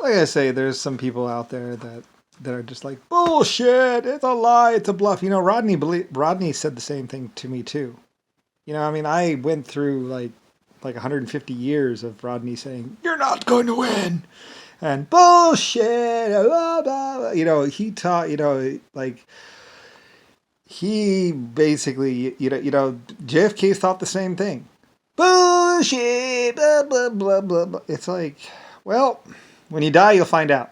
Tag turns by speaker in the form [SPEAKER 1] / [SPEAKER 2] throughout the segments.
[SPEAKER 1] like I say, there's some people out there that are just like bullshit. It's a lie. It's a bluff. Rodney said the same thing to me too. I mean, I went through like 150 years of Rodney saying you're not going to win and bullshit. Blah, blah, blah. He taught. Like he basically, JFK thought the same thing. Bullshit. Blah blah blah blah blah. It's like, well, when you die, you'll find out.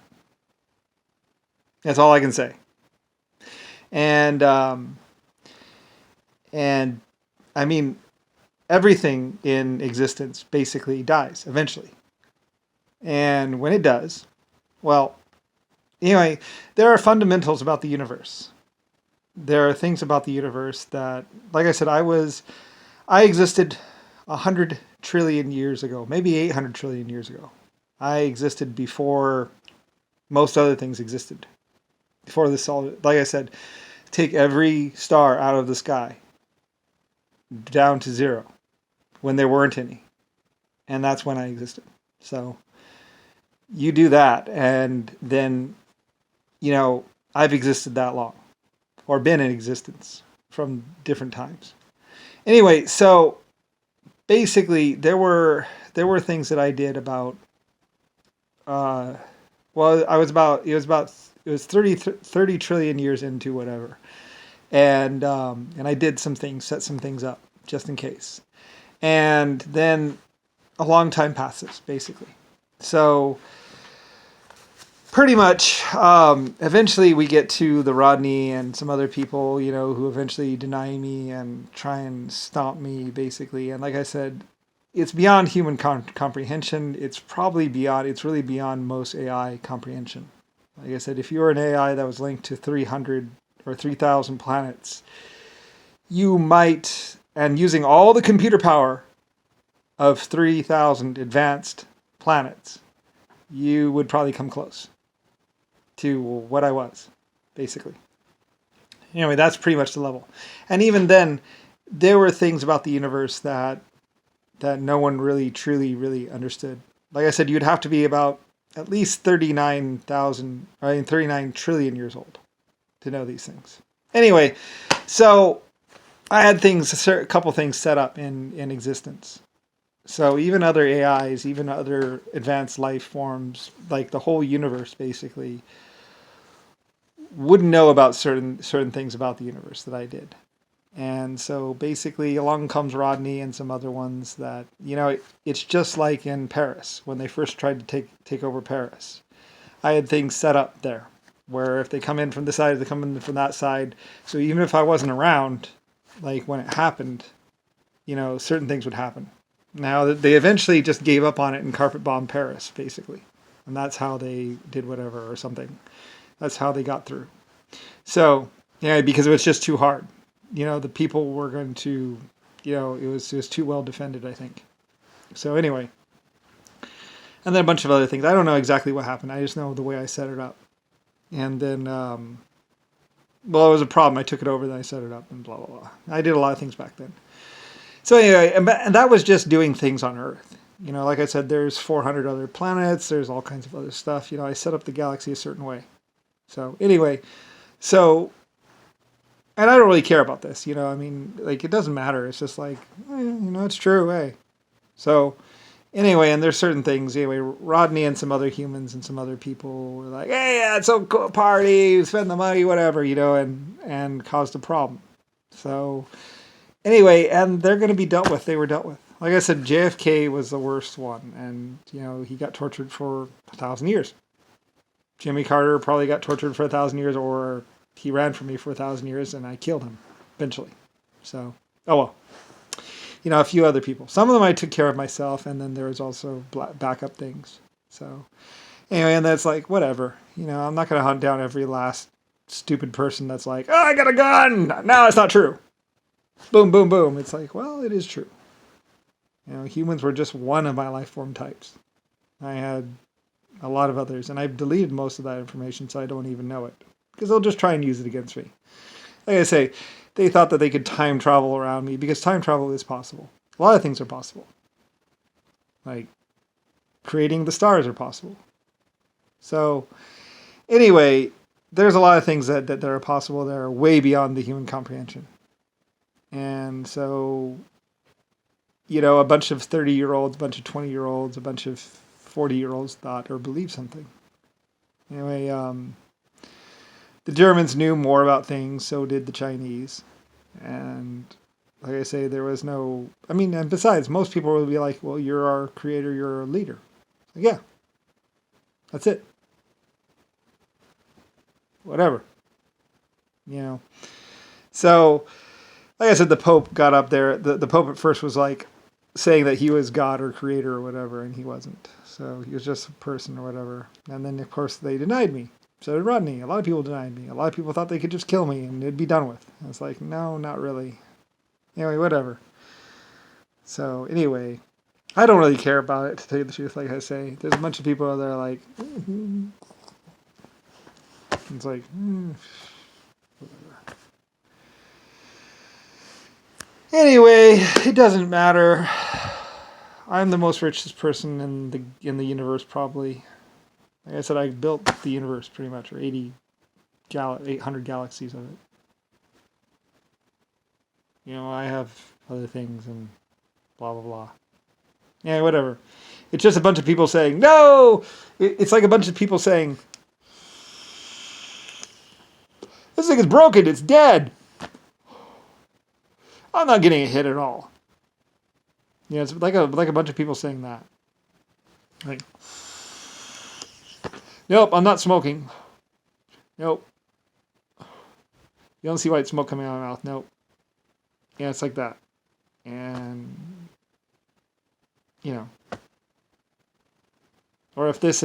[SPEAKER 1] That's all I can say. And and I mean, everything in existence basically dies eventually. And when it does, well, anyway, there are fundamentals about the universe. There are things about the universe that, like I said, I existed 100 trillion years ago, maybe 800 trillion years ago. I existed before most other things existed. Before this all, like I said, take every star out of the sky down to zero when there weren't any. And that's when I existed. So you do that, and then, I've existed that long, or been in existence from different times. Anyway, so basically there were things that I did about well, it was 30 trillion years into whatever. And I did some things, set some things up just in case. And then a long time passes, basically. So pretty much, eventually we get to the Rodney and some other people, who eventually deny me and try and stop me, basically. And like I said, it's beyond human comprehension. It's really beyond most AI comprehension. Like I said, if you were an AI that was linked to 300 or 3,000 planets, you might, and using all the computer power of 3,000 advanced planets, you would probably come close to what I was, basically. Anyway, that's pretty much the level. And even then, there were things about the universe that no one really, truly, really understood. Like I said, you'd have to be about at least 39 trillion years old to know these things. Anyway, so I had a couple things set up in existence. So even other AIs, even other advanced life forms, like the whole universe, basically, wouldn't know about certain things about the universe that I did. And so basically along comes Rodney and some other ones that, it's just like in Paris when they first tried to take over Paris. I had things set up there where if they come in from this side, they come in from that side. So even if I wasn't around, like when it happened, certain things would happen. Now they eventually just gave up on it and carpet bombed Paris, basically. And that's how they did whatever or something. That's how they got through. So, because it was just too hard. The people were going to, it was too well defended, I think. So anyway, and then a bunch of other things. I don't know exactly what happened. I just know the way I set it up. And then, it was a problem. I took it over, then I set it up, and blah, blah, blah. I did a lot of things back then. So anyway, and that was just doing things on Earth. Like I said, there's 400 other planets. There's all kinds of other stuff. I set up the galaxy a certain way. So anyway, and I don't really care about this, it doesn't matter. It's just like, it's true, hey. So anyway, and there's certain things. Anyway, Rodney and some other humans and some other people were like, hey, yeah, it's so cool, party, spend the money, whatever, and caused a problem. So anyway, and they're going to be dealt with. They were dealt with. Like I said, JFK was the worst one, and, he got tortured for 1,000 years. Jimmy Carter probably got tortured for 1,000 years, or he ran from me for 1,000 years, and I killed him eventually. So, oh well. A few other people. Some of them I took care of myself, and then there was also backup things. So, anyway, and that's like, whatever. I'm not going to hunt down every last stupid person that's like, oh, I got a gun! No, it's not true. Boom, boom, boom. It's like, well, it is true. Humans were just one of my life form types. I had a lot of others, and I've deleted most of that information, so I don't even know it. Because they'll just try and use it against me. Like I say, they thought that they could time travel around me, because time travel is possible. A lot of things are possible. Like, creating the stars are possible. So anyway, there's a lot of things that are possible that are way beyond the human comprehension. And so, a bunch of 30-year-olds, a bunch of 20-year-olds, a bunch of 40-year-olds thought or believed something. Anyway, the Germans knew more about things, so did the Chinese. And like I say, there was no, and besides, most people would be like, well, you're our creator, you're our leader. Like, yeah, that's it. Whatever. So, like I said, the Pope got up there. The Pope at first was like saying that he was God or creator or whatever, and he wasn't. So he was just a person or whatever. And then, of course, they denied me. So did Rodney. A lot of people denied me. A lot of people thought they could just kill me and it'd be done with. I was like, no, not really. Anyway, whatever. So anyway, I don't really care about it, to tell you the truth. Like I say, there's a bunch of people that are like, it's like, whatever. Anyway, it doesn't matter. I'm the most richest person in the universe, probably. Like I said, I built the universe pretty much, or 800 galaxies of it. I have other things and blah, blah, blah. Yeah, whatever. It's just a bunch of people saying, no! It's like a bunch of people saying, this thing is broken, it's dead. I'm not getting a hit at all. It's like a bunch of people saying that. Like, nope, I'm not smoking. Nope. You don't see white smoke coming out of my mouth. Nope. Yeah, it's like that. And, or if this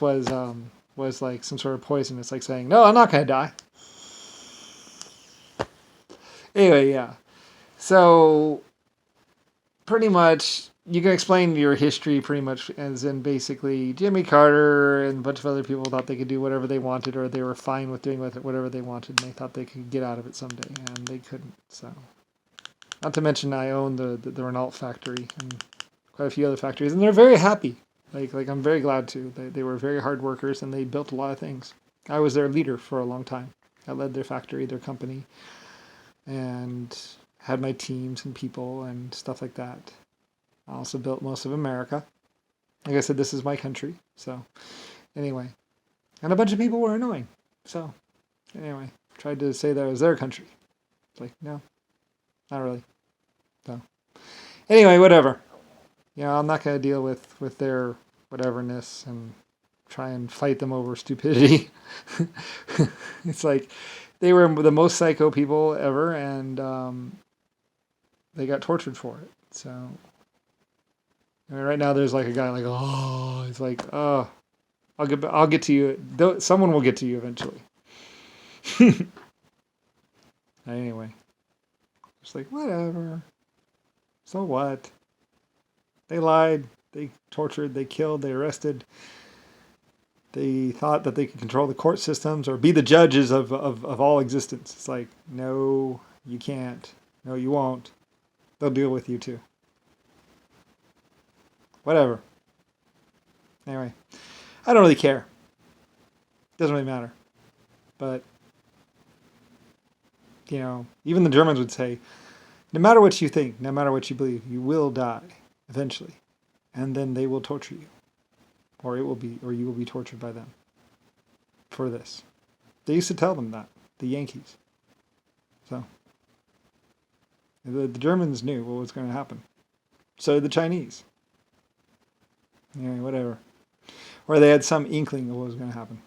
[SPEAKER 1] was like some sort of poison, it's like saying, no, I'm not going to die. Anyway, yeah. So, pretty much, you can explain your history pretty much as in basically Jimmy Carter and a bunch of other people thought they could do whatever they wanted, or they were fine with doing whatever they wanted, and they thought they could get out of it someday, and they couldn't. So, not to mention I own the Renault factory and quite a few other factories, and they're very happy. Like I'm very glad to. They were very hard workers, and they built a lot of things. I was their leader for a long time. I led their factory, their company, and had my teams and people and stuff like that. I also built most of America. Like I said, this is my country. So, anyway. And a bunch of people were annoying. So, anyway. Tried to say that it was their country. It's like, no. Not really. So, anyway, whatever. I'm not going to deal with their whateverness and try and fight them over stupidity. It's like, they were the most psycho people ever, and they got tortured for it. So, right now there's like a guy like, oh, he's like, oh, I'll get to you. Someone will get to you eventually. Anyway, just like, whatever. So what? They lied. They tortured. They killed. They arrested. They thought that they could control the court systems or be the judges of all existence. It's like, no, you can't. No, you won't. They'll deal with you too. Whatever. Anyway, I don't really care. Doesn't really matter. But, even the Germans would say, no matter what you think, no matter what you believe, you will die eventually. And then they will torture you. Or you will be tortured by them for this. They used to tell them that, the Yankees. So, the Germans knew what was going to happen. So did the Chinese. Anyway, whatever. Or they had some inkling of what was going to happen.